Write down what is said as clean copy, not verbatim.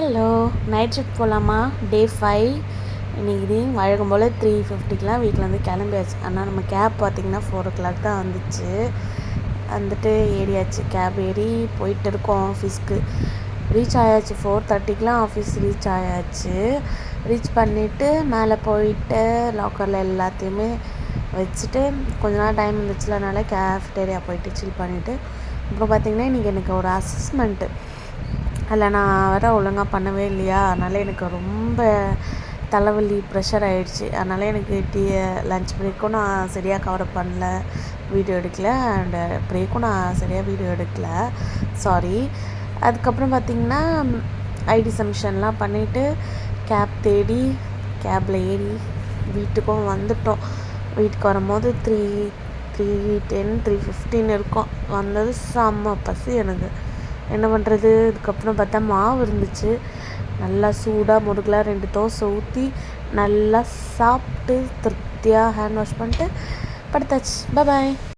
Hello, night shift போகலாமா? டே 5 இன்றைக்கி வழக்கம் போல் 3:50க்கெலாம் வீட்டிலேருந்து கிளம்பியாச்சு. ஆனால் நம்ம கேப் பார்த்திங்கன்னா 4 o'clock தான் வந்துச்சு. வந்துட்டு ஏறியாச்சு. கேப் ஏறி போயிட்டு இருக்கோம் ஆஃபீஸ்க்கு. ரீச் ஆயாச்சு 4:30க்கெலாம் ஆஃபீஸ் ரீச் ஆயாச்சு. ரீச் பண்ணிவிட்டு மேலே போயிட்டு லாக்கரில் எல்லாத்தையுமே வச்சுட்டு கொஞ்ச நாள் டைம் இருந்துச்சுல, அதனால கேஃப்டேரியா போயிட்டு சில் பண்ணிவிட்டு அப்புறம் பார்த்திங்கன்னா இன்றைக்கி எனக்கு ஒரு அசஸ்மெண்ட்டு. அதில் நான் வேறு ஒழுங்காக பண்ணவே இல்லையா, அதனால் எனக்கு ரொம்ப தலைவலி ப்ரெஷர் ஆகிடுச்சு. அதனால் எனக்கு லன்ச் பிரேக்கும் நான் சரியாக கவரப் பண்ணல, வீடியோ எடுக்கல. அண்டு பிரேக்கும் நான் சரியாக வீடியோ எடுக்கல, சாரி. அதுக்கப்புறம் பார்த்திங்கன்னா ஐடி சப்மிஷன்லாம் பண்ணிவிட்டு கேப் தேடி கேபில் ஏறி வீட்டுக்கும் வந்துட்டோம். வீட்டுக்கு வரும்போது 3:10 3:15 இருக்கும். வந்தது செம்ம பசி எனக்கு. என்ன பண்ணுறது? இதுக்கப்புறம் பார்த்தா மாவு இருந்துச்சு. நல்லா சூடாக முறுகலாக 2 தோசை ஊற்றி நல்லா சாப்பிட்டு திருப்தியாக ஹேண்ட் வாஷ் பண்ணிட்டு படுத்தாச்சு. பாய்.